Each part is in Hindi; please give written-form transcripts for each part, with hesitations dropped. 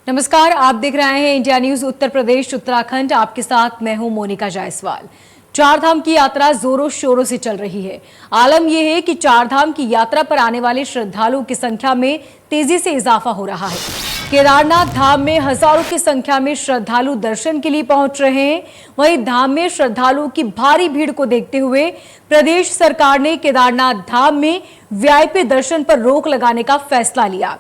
नमस्कार, आप देख रहे हैं इंडिया न्यूज उत्तर प्रदेश उत्तराखंड। आपके साथ मैं हूं मोनिका जायसवाल। चारधाम की यात्रा जोरों शोरों से चल रही है। आलम यह है कि चारधाम की यात्रा पर आने वाले श्रद्धालुओं की संख्या में तेजी से इजाफा हो रहा है। केदारनाथ धाम में हजारों की संख्या में श्रद्धालु दर्शन के लिए पहुंच रहे हैं। वहीं धाम में श्रद्धालुओं की भारी भीड़ को देखते हुए प्रदेश सरकार ने केदारनाथ धाम में वीआईपी दर्शन पर रोक लगाने का फैसला लिया।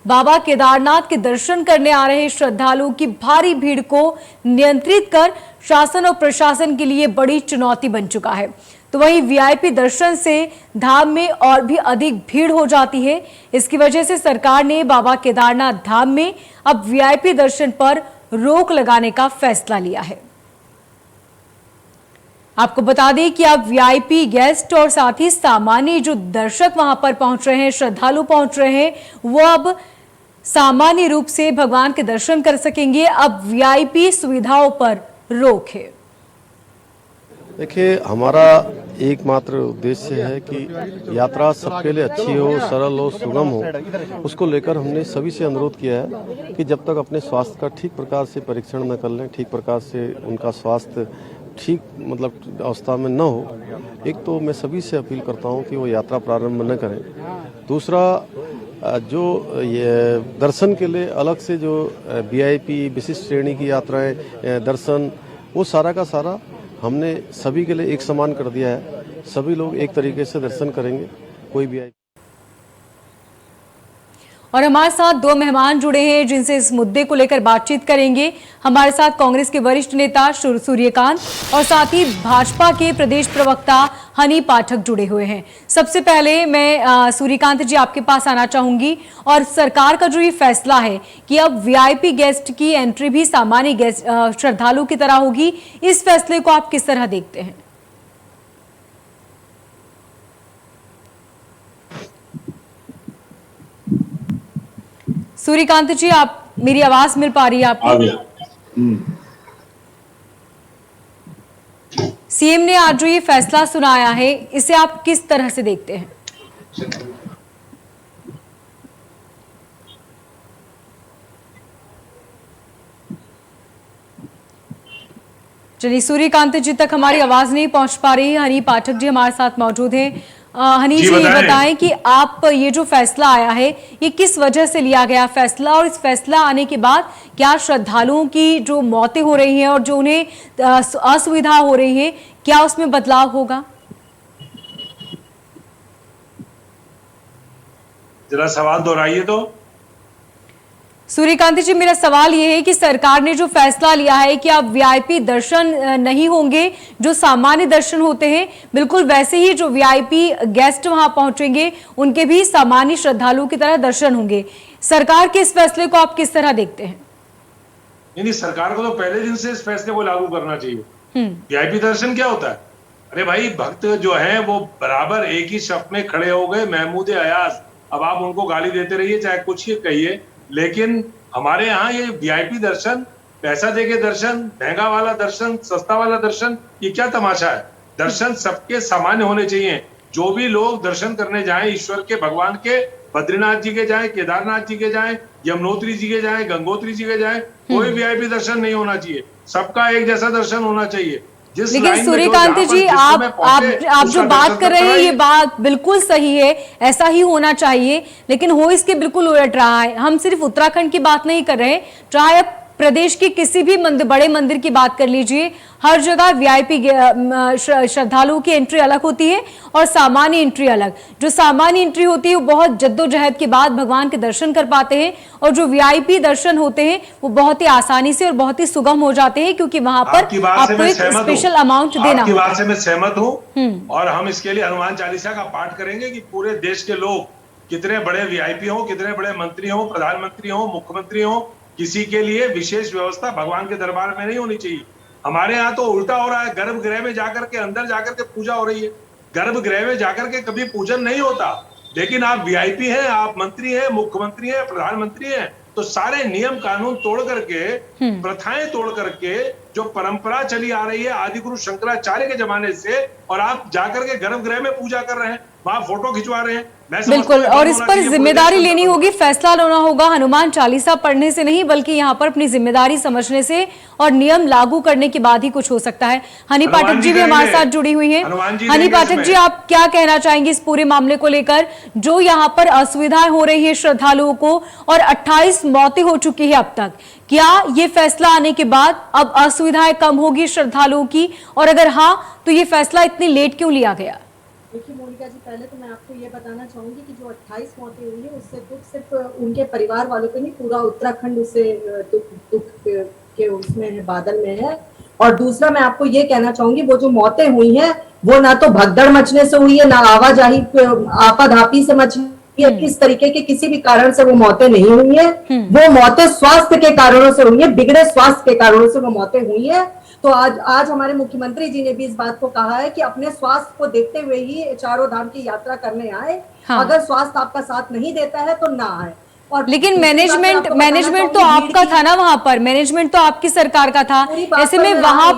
बाबा केदारनाथ के दर्शन करने आ रहे श्रद्धालुओं की भारी भीड़ को नियंत्रित कर शासन और प्रशासन के लिए बड़ी चुनौती बन चुका है। तो वहीं वीआईपी दर्शन से धाम में और भी अधिक भीड़ हो जाती है। इसकी वजह से सरकार ने बाबा केदारनाथ धाम में अब वीआईपी दर्शन पर रोक लगाने का फैसला लिया है। आपको बता दें कि अब वीआईपी गेस्ट और साथ ही सामान्य जो दर्शक वहां पर पहुंच रहे हैं, श्रद्धालु पहुंच रहे हैं, वो अब सामान्य रूप से भगवान के दर्शन कर सकेंगे। अब वीआईपी सुविधाओं पर रोक है। देखिए, हमारा एकमात्र उद्देश्य है कि यात्रा सबके लिए अच्छी हो, सरल हो, सुगम हो। उसको लेकर हमने सभी से अनुरोध किया है कि जब तक अपने स्वास्थ्य का ठीक प्रकार से परीक्षण न कर लें, ठीक प्रकार से उनका स्वास्थ्य ठीक अवस्था में न हो, एक तो मैं सभी से अपील करता हूं कि वो यात्रा प्रारंभ न करें। दूसरा, जो ये दर्शन के लिए अलग से जो वीआईपी विशिष्ट श्रेणी की यात्राएं, दर्शन, वो सारा का सारा हमने सभी के लिए एक समान कर दिया है। सभी लोग एक तरीके से दर्शन करेंगे, कोई वीआईपी। और हमारे साथ दो मेहमान जुड़े हैं जिनसे इस मुद्दे को लेकर बातचीत करेंगे। हमारे साथ कांग्रेस के वरिष्ठ नेता सूर्यकांत और साथ ही भाजपा के प्रदेश प्रवक्ता हनी पाठक जुड़े हुए हैं। सबसे पहले मैं सूर्यकांत जी आपके पास आना चाहूंगी। और सरकार का जो ये फैसला है कि अब वीआईपी गेस्ट की एंट्री भी सामान्य गेस्ट श्रद्धालु की तरह होगी, इस फैसले को आप किस तरह देखते हैं? सूर्यकांत जी, आप मेरी आवाज मिल पा रही है आपको? सीएम ने आज जो ये फैसला सुनाया है, इसे आप किस तरह से देखते हैं? चलिए, सूर्यकांत जी तक हमारी आवाज नहीं पहुंच पा रही है। हनी पाठक जी हमारे साथ मौजूद हैं। हनी जी, ये बताएं कि आप ये जो फैसला आया है, ये किस वजह से लिया गया फैसला, और इस फैसला आने के बाद क्या श्रद्धालुओं की जो मौतें हो रही हैं और जो उन्हें असुविधा हो रही है, क्या उसमें बदलाव होगा? जरा सवाल दोहराइए तो। सूर्यकांत जी, मेरा सवाल यह है कि सरकार ने जो फैसला लिया है कि अब वीआईपी दर्शन नहीं होंगे, जो सामान्य दर्शन होते हैं बिल्कुल वैसे ही जो वीआईपी गेस्ट वहां पहुंचेंगे उनके भी सामान्य श्रद्धालुओं की तरह दर्शन होंगे। सरकार के इस फैसले को आप किस तरह देखते हैं? नहीं, सरकार को तो पहले दिन से इस फैसले को लागू करना चाहिए। वीआईपी दर्शन क्या होता है? अरे भाई, भक्त जो है वो बराबर एक ही शब्द में खड़े हो गए, महमूद अयाज। अब आप उनको गाली देते रहिए, चाहे कुछ ही कहिए, लेकिन हमारे यहाँ ये वीआईपी दर्शन, पैसा देके दर्शन, महंगा वाला दर्शन, सस्ता वाला दर्शन, ये क्या तमाशा है? दर्शन सबके सामान्य होने चाहिए। जो भी लोग दर्शन करने जाएं ईश्वर के, भगवान के, बद्रीनाथ जी के जाएं, केदारनाथ जी के जाएं, यमुनोत्री जी के जाएं, गंगोत्री जी के जाएं, कोई वीआईपी दर्शन नहीं होना चाहिए। सबका एक जैसा दर्शन होना चाहिए। लेकिन सूर्यकांत जी, आप जो बात कर रहे हैं ये बात बिल्कुल सही है, ऐसा ही होना चाहिए, लेकिन हो इसके बिल्कुल उलट रहा है। हम सिर्फ उत्तराखंड की बात नहीं कर रहे, चाहे प्रदेश के किसी भी बड़े मंदिर की बात कर लीजिए, हर जगह वीआईपी श्रद्धालुओं की एंट्री अलग होती है और सामान्य एंट्री अलग। जो सामान्य एंट्री होती है वो बहुत जद्दोजहद के बाद भगवान के दर्शन कर पाते हैं, और जो वीआईपी दर्शन होते हैं वो बहुत ही आसानी से और बहुत ही सुगम हो जाते हैं, क्योंकि वहां पर आपको एक स्पेशल अमाउंट देना। आपकी बात से मैं सहमत हूँ, और हम इसके लिए हनुमान चालीसा का पाठ करेंगे कि पूरे देश के लोग, कितने बड़े वीआईपी हो, कितने बड़े मंत्री हो, प्रधानमंत्री हो, मुख्यमंत्री हो, किसी के लिए विशेष व्यवस्था भगवान के दरबार में नहीं होनी चाहिए। हमारे यहाँ तो उल्टा हो रहा है, गर्भगृह में जाकर के, अंदर जाकर के पूजा हो रही है। गर्भगृह में जाकर के कभी पूजन नहीं होता, लेकिन आप वीआईपी हैं, आप मंत्री हैं, मुख्यमंत्री हैं, प्रधानमंत्री हैं, तो सारे नियम कानून तोड़ करके, प्रथाएं तोड़ करके जो परंपरा चली आ रही है आदि गुरु शंकराचार्य के जमाने से, और आप जाकर के गर्भगृह में पूजा कर रहे हैं, वहां फोटो खिंचवा रहे हैं। बिल्कुल, और इस पर जिम्मेदारी लेनी होगी, फैसला लेना होगा हनुमान चालीसा पढ़ने से नहीं, बल्कि यहाँ पर अपनी जिम्मेदारी समझने से और नियम लागू करने के बाद ही कुछ हो सकता है। हनी पाठक जी भी हमारे साथ जुड़ी हुई हैं। हनी पाठक जी, आप क्या कहना चाहेंगे इस पूरे मामले को लेकर, जो यहाँ पर असुविधाएं हो रही है श्रद्धालुओं को, और 28 मौतें हो चुकी है अब तक, क्या ये फैसला आने के बाद अब असुविधाएं कम होगी श्रद्धालुओं की, और अगर हाँ तो ये फैसला इतनी लेट क्यों लिया गया? देखिए मोनिका जी, पहले तो मैं आपको ये बताना चाहूंगी कि जो 28 मौतें हुई है उससे दुख सिर्फ उनके परिवार वालों को नहीं, पूरा उत्तराखंड उससे दुख के उसमें है, बादल में है। और दूसरा मैं आपको ये कहना चाहूंगी, वो जो मौतें हुई हैं वो ना तो भगदड़ मचने से हुई है, ना आवाजाही आपाधापी से मची है, इस तरीके के किसी भी कारण से वो मौतें नहीं हुई है। वो मौतें स्वास्थ्य के कारणों से हुई है, बिगड़े स्वास्थ्य के कारणों से वो मौतें हुई है। तो आज हमारे मुख्यमंत्री जी ने भी इस बात को कहा है कि अपने स्वास्थ्य को देखते हुए ही चारों धाम की यात्रा करने आए। हाँ। अगर स्वास्थ्य आपका साथ नहीं देता है तो ना आए। और लेकिन मैनेजमेंट तो आपका था ना, वहां पर मैनेजमेंट तो आपकी सरकार का था। ऐसे में वहां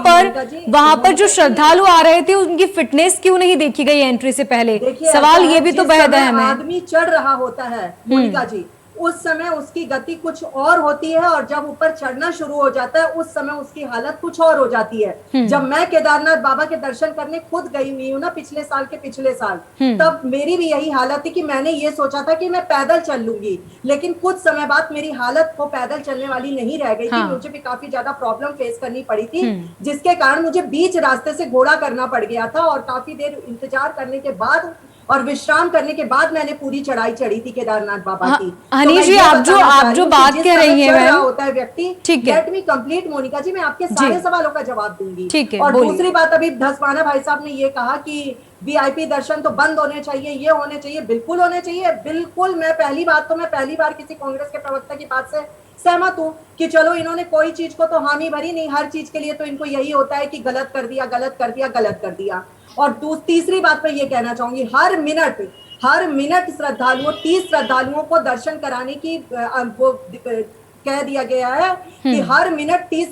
पर जो श्रद्धालु आ रहे थे उनकी फिटनेस क्यों नहीं देखी गई एंट्री से पहले? सवाल ये भी तो बेहद अहम है। आदमी चढ़ रहा होता है मोनिका जी, उस समय उसकी गति कुछ और होती है, और जब ऊपर चढ़ना शुरू हो जाता है उस समय उसकी हालत कुछ और हो जाती है। जब मैं केदारनाथ बाबा के दर्शन करने खुद गई हुई हूँ ना, पिछले साल, तब मेरी भी यही हालत थी कि मैंने ये सोचा था कि मैं पैदल चल लूंगी, लेकिन कुछ समय बाद मेरी हालत वो पैदल चलने वाली नहीं रह गई थी। मुझे भी काफी ज्यादा प्रॉब्लम फेस करनी पड़ी थी, जिसके कारण मुझे बीच रास्ते से घोड़ा करना पड़ गया था, और काफी देर इंतजार करने के बाद और विश्राम करने के बाद मैंने पूरी चढ़ाई चढ़ी थी केदारनाथ बाबा की। हनी जी, आप जो बात कह रही हैं होता है व्यक्ति, लेट मी कंप्लीट मोनिका जी, मैं आपके सारे सवालों का जवाब दूंगी। ठीक है, और दूसरी बात, अभी धसवाना भाई साहब ने ये कहा कि वीआईपी दर्शन तो बंद होने चाहिए, ये होने चाहिए, बिल्कुल होने चाहिए, बिल्कुल। मैं पहली बार किसी कांग्रेस के प्रवक्ता की बात से सहमत हूँ कि चलो इन्होंने कोई चीज को तो हामी भरी नहीं, हर चीज के लिए तो इनको यही होता है कि गलत कर दिया। और तीसरी बात मैं ये कहना चाहूंगी, हर मिनट श्रद्धालुओं 30 श्रद्धालुओं को दर्शन कराने की वो कह दिया गया है कि हर मिनट 30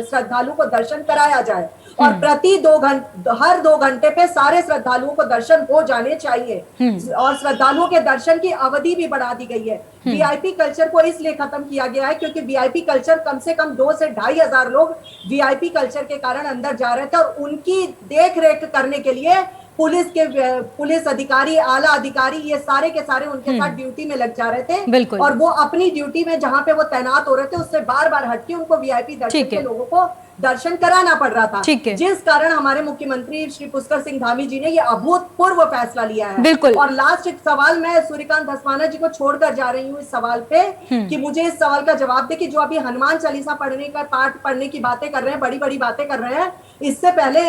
श्रद्धालु को दर्शन कराया जाए, और प्रति हर 2 घंटे पे सारे श्रद्धालुओं को दर्शन हो जाने चाहिए। और श्रद्धालुओं के दर्शन की अवधि भी बढ़ा दी गई है। वीआईपी कल्चर को इसलिए खत्म किया गया है क्योंकि वीआईपी कल्चर कम से कम 2 से 2,500 लोग वीआईपी कल्चर के कारण अंदर जा रहे थे, और उनकी देख रेख करने के लिए पुलिस अधिकारी, आला अधिकारी, ये सारे के सारे उनके साथ ड्यूटी में लग जा रहे थे, और वो अपनी ड्यूटी में जहां पे वो तैनात हो रहे थे उससे बार हटके उनको वीआईपी दर्शन के लोगों को दर्शन कराना पड़ रहा था, जिस कारण हमारे मुख्यमंत्री श्री पुष्कर सिंह धामी जी ने ये अभूतपूर्व फैसला लिया है। और लास्ट एक सवाल मैं सूर्यकांत धसवाना जी को छोड़कर जा रही हूँ इस सवाल पे, कि मुझे इस सवाल का जवाब दे कि जो अभी हनुमान चालीसा पाठ पढ़ने की बातें कर रहे हैं, बड़ी बातें कर रहे हैं, इससे पहले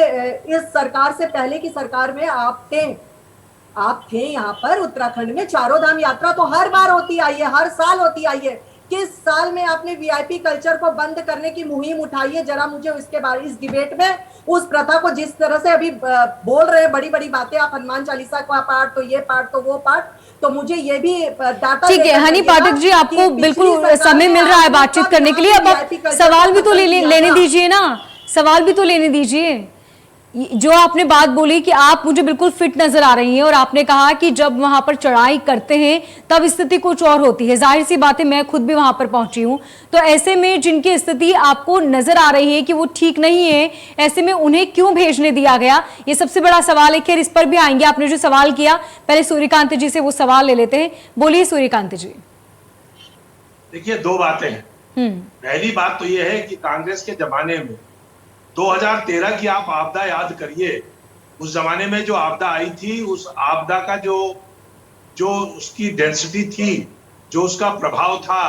इस सरकार से पहले की सरकार में आप थे यहाँ पर उत्तराखंड में। चारों धाम यात्रा तो हर बार होती आई है, हर साल होती आई है। किस साल में आपने वीआईपी कल्चर को बंद करने की मुहिम उठाई है? जरा मुझे इसके बारे, इस डिबेट में उस प्रथा को जिस तरह से अभी बोल रहे हैं, बड़ी बातें, आप हनुमान चालीसा का पाठ तो ये पाठ तो वो पाठ, तो मुझे ये भी डाटा। ठीक है हनी पाठक जी, आपको बिल्कुल समय मिल रहा है बातचीत करने के लिए, अब आप सवाल भी तो लेने दीजिए ना, सवाल भी तो लेने दीजिए। जो आपने बात बोली कि आप मुझे बिल्कुल फिट नजर आ रही हैं, और आपने कहा कि जब वहां पर चढ़ाई करते हैं तब स्थिति कुछ और होती है। जाहिर सी बात है, मैं खुद भी वहां पर पहुंची हूं, तो ऐसे में जिनकी स्थिति आपको नजर आ रही है कि वो ठीक नहीं है, ऐसे में उन्हें क्यों भेजने दिया गया? ये सबसे बड़ा सवाल है। खैर, इस पर भी आएंगे। आपने जो सवाल किया, पहले सूर्यकांत जी से वो सवाल ले लेते हैं। बोलिए सूर्यकांत जी। देखिए, 2 बातें हैं। पहली बात तो ये है कि कांग्रेस के जमाने में 2013 की आप आपदा याद करिए, उस जमाने में जो आपदा आई थी, उस आपदा का जो उसकी डेंसिटी थी, जो उसका प्रभाव था,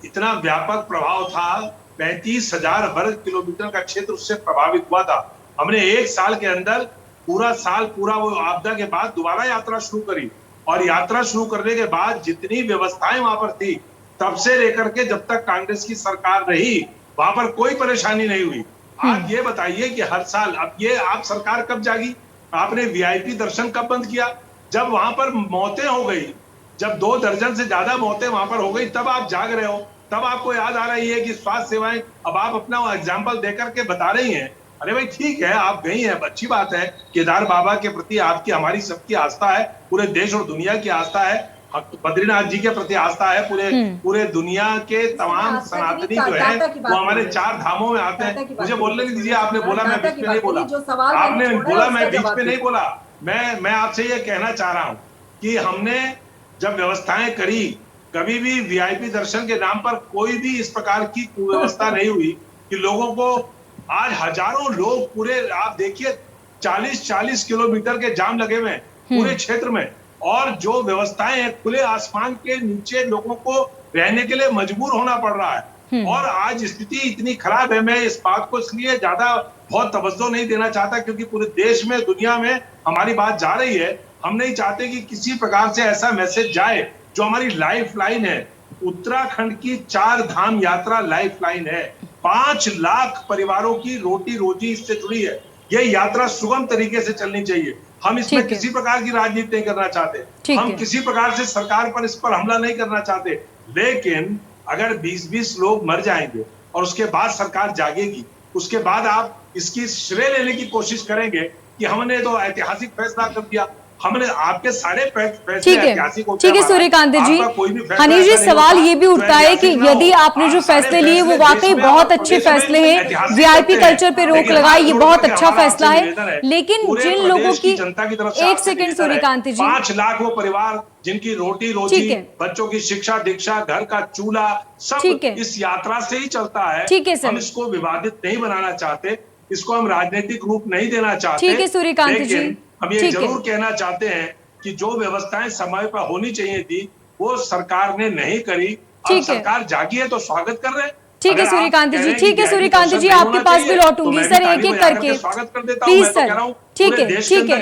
इतना व्यापक प्रभाव था, 35,000 वर्ग किलोमीटर का क्षेत्र उससे प्रभावित हुआ था। हमने 1 साल के अंदर पूरा वो आपदा के बाद दोबारा यात्रा शुरू करी, और यात्रा शुरू करने के बाद जितनी व्यवस्थाएं वहां पर थी, तब से लेकर के जब तक कांग्रेस की सरकार रही, वहां पर कोई परेशानी नहीं हुई। आप ये बताइए कि हर साल, अब ये आप सरकार कब जागी? आपने वीआईपी दर्शन कब बंद किया? जब वहां पर मौतें हो गई, जब 2 दर्जन से ज्यादा मौतें वहां पर हो गई, तब आप जाग रहे हो। तब आपको याद आ रही है कि स्वास्थ्य सेवाएं, अब आप अपना एग्जाम्पल देकर के बता रही हैं। अरे भाई ठीक है, आप गई हैं, अच्छी बात है। केदार बाबा के प्रति आपकी, हमारी सबकी आस्था है, पूरे देश और दुनिया की आस्था है। बद्रीनाथ जी के प्रति आस्था है, पूरे दुनिया के तमाम सनातनी जो है वो हमारे 4 धामों में आते हैं। मुझे बोलने दीजिए, आपने बोला मैं बीच में नहीं बोला, आपने बोला मैं बीच में नहीं बोला। मैं आपसे ये कहना चाह रहा हूँ कि हमने जब व्यवस्थाएं करी, कभी भी वीआईपी दर्शन के नाम पर कोई भी इस प्रकार की कुव्यवस्था नहीं हुई कि लोगों को, आज हजारों लोग पूरे, आप देखिए 40-40 किलोमीटर के जाम लगे हुए हैं पूरे क्षेत्र में, और जो व्यवस्थाएं हैं, खुले आसमान के नीचे लोगों को रहने के लिए मजबूर होना पड़ रहा है। और आज स्थिति इतनी खराब है, मैं इस बात को इसलिए ज्यादा बहुत तवज्जो नहीं देना चाहता क्योंकि पूरे देश में, दुनिया में हमारी बात जा रही है। हम नहीं चाहते कि किसी प्रकार से ऐसा मैसेज जाए जो हमारी लाइफ लाइन है। उत्तराखंड की 4 धाम यात्रा लाइफ लाइन है। 5 लाख परिवारों की रोटी रोजी इससे जुड़ी है। ये यात्रा सुगम तरीके से चलनी चाहिए। हम इसमें किसी प्रकार की राजनीति नहीं करना चाहते, हम किसी प्रकार से सरकार पर, इस पर हमला नहीं करना चाहते। लेकिन अगर 20-20 लोग मर जाएंगे और उसके बाद सरकार जागेगी, उसके बाद आप इसकी श्रेय लेने की कोशिश करेंगे कि हमने तो ऐतिहासिक फैसला कर दिया। हमने, आपके सारे फैसले ऐतिहासिक होते हैं। ठीक है सूर्यकांत जी, हनीश जी, सवाल ये भी उठता है कि यदि आपने जो फैसले लिए वो वाकई बहुत अच्छे फैसले हैं, वीआईपी कल्चर पे रोक लगाई, ये बहुत अच्छा फैसला है, लेकिन जिन लोगों की, जनता की तरफ, 1 सेकंड सूर्यकांत जी, 5 लाख वो परिवार जिनकी रोटी रोजी, बच्चों की शिक्षा दीक्षा, घर का चूल्हा, सब इस यात्रा से ही चलता है। हम इसको विवादित नहीं बनाना चाहते, इसको हम राजनीतिक रूप नहीं देना चाहते। ठीक है सूर्यकांत जी, हम ये जरूर कहना चाहते हैं कि जो व्यवस्थाएं समय पर होनी चाहिए थी वो सरकार ने नहीं करी। अब सरकार जागी है तो स्वागत कर रहे हैं। ठीक है सूर्यकांत जी, ठीक है सूर्यकांत जी, आपके पास भी लौटूंगी सर, एक एक करके, प्लीज सर। ठीक है, ठीक है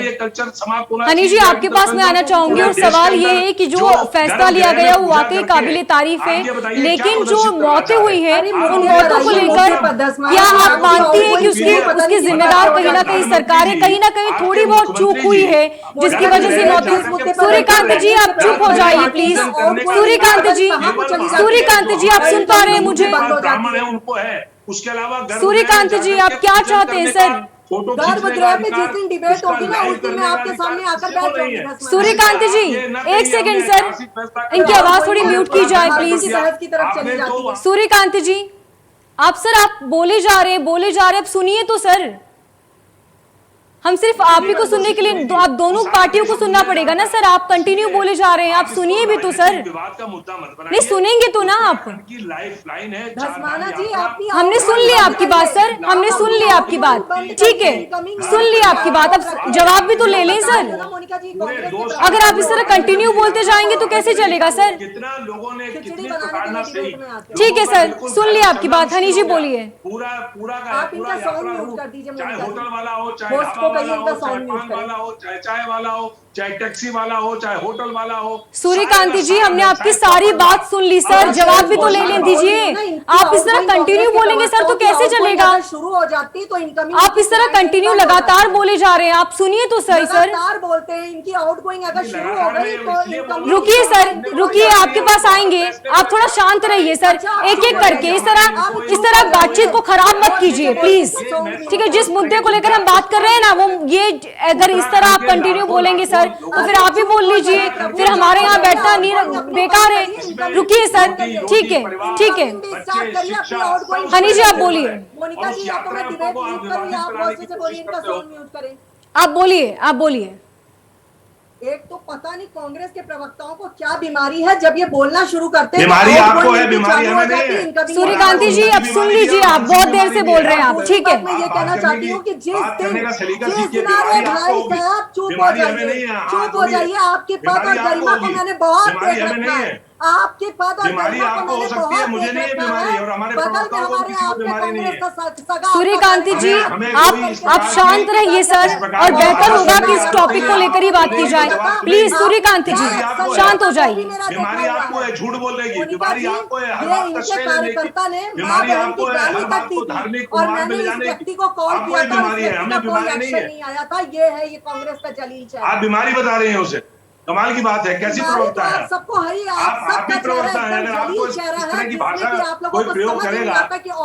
हनीश जी, आपके पास मैं आना चाहूंगी। और सवाल ये है कि जो फैसला लिया गया वो वाकई काबिले तारीफ है, लेकिन जो मौतें हुई है उन मौतों को लेकर क्या आप मानती है कि उसकी जिम्मेदार कहीं ना कहीं सरकार है, कहीं ना कहीं थोड़ी बहुत चूक हुई है जिसकी वजह से मौतें? सूर्यकांत जी आप चुप हो जाइए प्लीज। सूर्यकांत जी, सूर्यकांत जी आप सुन पा रहे हैं मुझे? उनको है, उसके अलावा सूर्यकांत जी आप क्या चाहते हैं सर? गर्भगृह पे जिस दिन डिबेट होगी ना उस दिन मैं आपके सामने आकर बैठ जाऊंगी। सूर्यकांत जी 1 सेकंड सर, इनकी आवाज थोड़ी म्यूट की जाए प्लीज। की तरफ चली जाती है। सूर्यकांत जी आप बोले जा रहे हैं, अब सुनिए तो सर। हम सिर्फ आप ही को सुनने के लिए आप दोनों पार्टियों को सुनना पड़ेगा ना सर। आप कंटिन्यू बोले जा रहे हैं, आप सुनिए भी तो सर। विवाद का मुद्दा मत बनाइए। नहीं सुनेंगे तो ना आप। लाइफ लाइन है, हमने सुन लिया आपकी बात सर, हमने सुन लिया आपकी बात, ठीक है सुन लिया आपकी बात। अब जवाब भी तो ले लें सर। अगर आप इस तरह कंटिन्यू बोलते जाएंगे तो कैसे चलेगा सर? कितना लोगों ने कितनी पकड़ना सही। ठीक है सर, सुन लिया आपकी बात। हनीश जी बोलिए। पूरा चाहे होटल वाला हो, चाहे वाला हो, चाहे चाय वाला हो, चाहे टैक्सी वाला हो, चाहे होटल वाला हो। सूर्यकांत जी हमने आपकी सारी बात सुन ली सर, जवाब भी तो ले लें दीजिए। आप इस तरह कंटिन्यू बोलेंगे सर तो कैसे चलेगा? शुरू हो जाती तो इनकमिंग, आप इस तरह कंटिन्यू लगातार बोले जा रहे हैं, आप सुनिए तो सही सर। लगातार बोलते हैं, इनकी आउटगोइंग अगर शुरू हो गई तो रुकिए सर, रुकिए, आपके पास आएंगे। आप थोड़ा शांत रहिए सर, एक एक करके। इस तरह बातचीत को खराब मत कीजिए प्लीज, ठीक है? जिस मुद्दे को लेकर हम बात कर रहे हैं ना वो ये, अगर इस तरह आप कंटिन्यू बोलेंगे सर तो फिर आप ही बोल लीजिए, फिर हमारे यहाँ बैठना नहीं बेकार है। रुकिए सर, ठीक है ठीक है। हनी जी आप बोलिए। मोनिका जी या तो मैं डिबेट म्यूट करूं या आप वॉइस से बोलिए, इनका साउंड म्यूट करें। आप बोलिए, आप बोलिए। एक तो पता नहीं कांग्रेस के प्रवक्ताओं को क्या बीमारी है, जब ये बोलना शुरू करते हैं बीमारी आपको है, बीमारी हमें नहीं है। सूर्यकांति जी अब सुन लीजिए, आप बहुत देर से बोल रहे हैं आप, ठीक है? मैं ये कहना चाहती हूँ कि जिस दिन भाई साहब चुप हो जाइए। आपके पद और गरिमा को मैंने बहुत देख रखा है, आपके पद और गरिमा को मैंने बहुत देख रखा है। बगल में हमारे आपके कांग्रेस का सगा। सूर्यकांति जी आप शांत रहिए सर, और बेहतर होगा कि इस टॉपिक को लेकर ही बात की जाए। प्लीज सूर्यकांति जी शांत हो जाइए। बीमारी आपको है, झूठ बोलेगी, बीमारी आपको है, इनके कार्यकर्ता ने मां बहन की गाली तक दी थी और मैंने इस व्यक्ति को कॉल किया था, कोई एक्शन नहीं आया था। ये है ये कांग्रेस का जलील चाल। आप बीमारी बता रहे हैं उसे, कमाल की बात है, कैसी प्रवक्ता है सबको हरी आप ही प्रवक्ता है। अगर आपको इस तरह की भाषा कोई प्रयोग करेगा,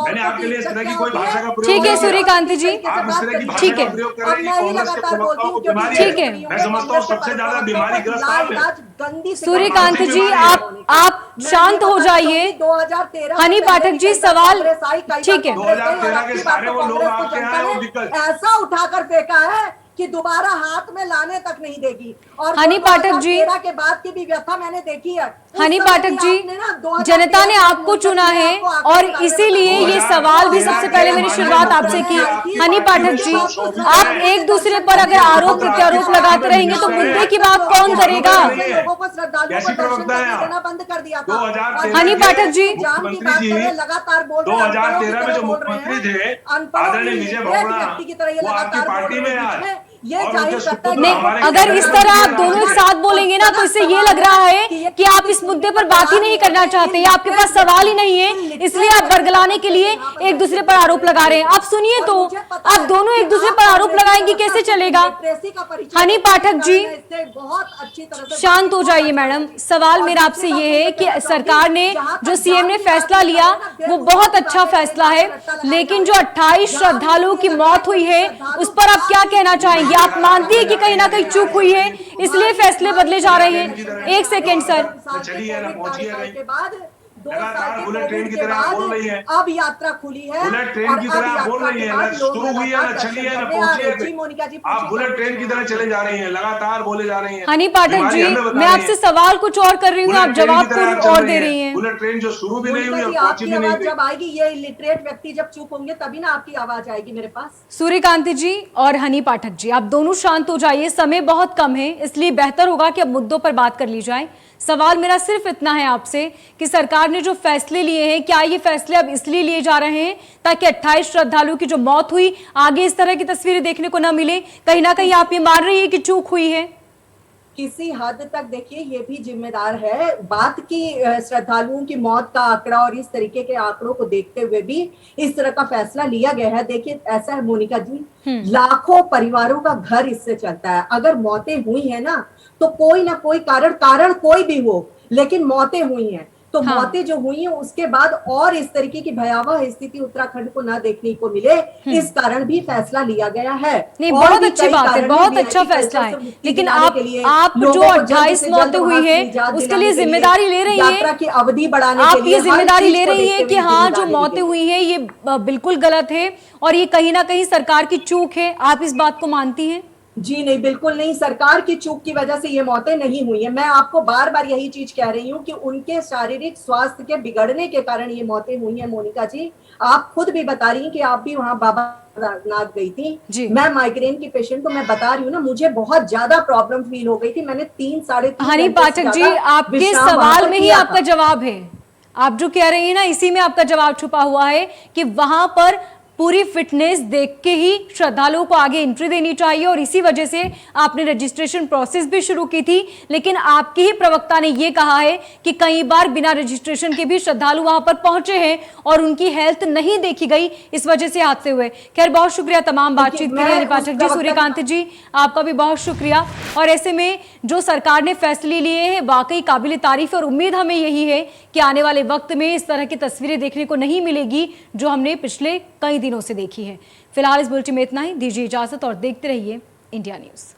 मैंने आपके लिए इस तरह की कोई भाषा का प्रयोग, ठीक है सूर्यकांत जी, आप इस तरह की भाषा ठीक का है, प्रयोग कर रहे हैं, कांग्रेस के प्रवक्ताओं को बीमारी ठीक है। मैं समझता हूँ सबसे ज्यादा बीमारी ग्रस्त आप हैं। सूर्यकांत जी आप शांत हो जाइए। 2013 हनी पाठक जी सवाल, ठीक है, 2013 के सारे वो लोग आपके हैं, वो विकल्प ऐसा उठाकर फेंका है कि दोबारा हाथ में लाने तक नहीं देगी। और हनी पाठक जी, 2013 के बाद की भी व्यथा मैंने देखी है। हनी पाठक जी, जनता ने आपको चुना है और इसीलिए ये सवाल भी सबसे पहले मैंने शुरुआत आपसे की। हनी पाठक जी, आप एक दूसरे पर अगर आरोप प्रत्यारोप लगाते रहेंगे तो मुद्दे की बात कौन करेगा? लोगों को श्रद्धालुओं को दर्शन करने देना बंद कर दिया था। 2013 हनी पाठक जी, मुख्यमंत्री जी लगातार बोल 2013 में जो मुख्यमंत्री थे आदरणीय विजय भगोड़ा, वो आपकी पार्टी में आज नहीं, अगर इस तरह आप दोनों एक साथ बोलेंगे ना तो इससे ये लग रहा है कि आप इस मुद्दे पर बात ही नहीं करना चाहते, या आपके पास सवाल ही नहीं है, इसलिए आप बरगलाने के लिए एक दूसरे पर आरोप लगा रहे हैं। आप सुनिए तो, आप दोनों एक दूसरे पर आरोप लगाएंगे कैसे चलेगा? हनी पाठक जी शांत हो जाइए मैडम। सवाल मेरा आपसे ये है कि सरकार ने जो सीएम ने फैसला लिया वो बहुत अच्छा फैसला है, लेकिन जो 28 श्रद्धालुओं की मौत हुई है उस पर आप क्या कहना चाहेंगे? आप मानती है कि कहीं ना कहीं चूक हुई है इसलिए फैसले बदले जा रहे हैं? एक सेकेंड सर, चलिए ना, पहुंचिए के बाद 2 साल लगातार के बुलेट ट्रेन कोविड की के तरह बाद बोल रही है, अब यात्रा खुली है। बुलेट ट्रेन की तरह आप बोल रही है, ना शुरू हुई है ना चली है ना पहुंची मोनिका जी, है, आप बुलेट ट्रेन की तरह चले जा रही हैं, लगातार बोले जा रही हैं। हनी पाठक जी, मैं आपसे सवाल कुछ और कर रही हूँ, आप जवाब कुछ और दे रही हैं। बुलेट ट्रेन जो शुरू भी नहीं हुई और मोनिका जी, पहुंची आपकी भी नहीं आवाज हुई। जब आएगी, ये इलिटरेट व्यक्ति जब चुप होंगे तभी ना आपकी आवाज आएगी मेरे पास। सूर्यकांत जी और हनी पाठक जी, आप दोनों शांत हो जाइए, समय बहुत कम है, इसलिए बेहतर होगा कि अब मुद्दों पर बात कर ली जाए। सवाल मेरा सिर्फ इतना है आपसे कि सरकार ने जो फैसले लिए हैं, क्या ये फैसले अब इसलिए लिए जा रहे हैं ताकि 28 श्रद्धालुओं की जो मौत हुई आगे इस तरह की तस्वीरें देखने को न मिले? कहीं ना कहीं आप ये मान रही है कि चूक हुई है? किसी हद तक देखिए ये भी जिम्मेदार है बात की श्रद्धालुओं की मौत का आंकड़ा और इस तरीके के आंकड़ों को देखते हुए भी इस तरह का फैसला लिया गया है। देखिए ऐसा है मोनिका जी, लाखों परिवारों का घर इससे चलता है। अगर मौतें हुई है ना तो कोई ना कोई कारण कोई भी हो, लेकिन मौतें हुई हैं तो हाँ। मौतें जो हुई हैं उसके बाद और इस तरीके की भयावह स्थिति उत्तराखंड को ना देखने को मिले, इस कारण भी फैसला लिया गया है। नहीं, बहुत अच्छी बात है, बहुत अच्छा फैसला है, लेकिन आप जो 28 मौतें हुई है उसके लिए जिम्मेदारी ले रही है, यात्रा की अवधि बढ़ाने के आप लिए ये जिम्मेदारी ले रही है है कि हाँ जो मौतें हुई है ये बिल्कुल गलत है और ये कहीं ना कहीं सरकार की चूक है, आप इस बात को मानती हैं? जी नहीं, बिल्कुल नहीं, सरकार की चूक की वजह से ये मौतें नहीं हुई है। मैं आपको बार बार यही चीज कह रही हूँ कि उनके शारीरिक स्वास्थ्य के बिगड़ने के कारण ये मौतें हुई हैं। मोनिका जी, आप खुद भी बता रही हैं कि आप भी वहां बाबा नाथ गई थी। मैं माइग्रेन की पेशेंट, तो मैं बता रही हूँ ना, मुझे बहुत ज्यादा प्रॉब्लम फील हो गई थी। मैंने 3-3.5 हनी पाठक जी, आपके सवाल में ही आपका जवाब है। आप जो कह रही है ना इसी में आपका जवाब छुपा हुआ है कि वहां पर पूरी फिटनेस देख के ही श्रद्धालुओं को आगे एंट्री देनी चाहिए और इसी वजह से आपने रजिस्ट्रेशन प्रोसेस भी शुरू की थी। लेकिन आपके ही प्रवक्ता ने यह कहा है कि कई बार बिना रजिस्ट्रेशन के भी श्रद्धालु वहां पर पहुंचे हैं और उनकी हेल्थ नहीं देखी गई, इस वजह से हादसे हुए। खैर, बहुत शुक्रिया तमाम बातचीत के लिए हनी पाठक जी। सूर्यकांत जी, आपका भी बहुत शुक्रिया। और ऐसे में जो सरकार ने फैसले लिए हैं वाकई काबिल तारीफ है और उम्मीद हमें यही है कि आने वाले वक्त में इस तरह की तस्वीरें देखने को नहीं मिलेगी जो हमने पिछले कई दिनों से देखी है। फिलहाल इस बुलेटिन में इतना ही, दीजिए इजाजत और देखते रहिए इंडिया न्यूज।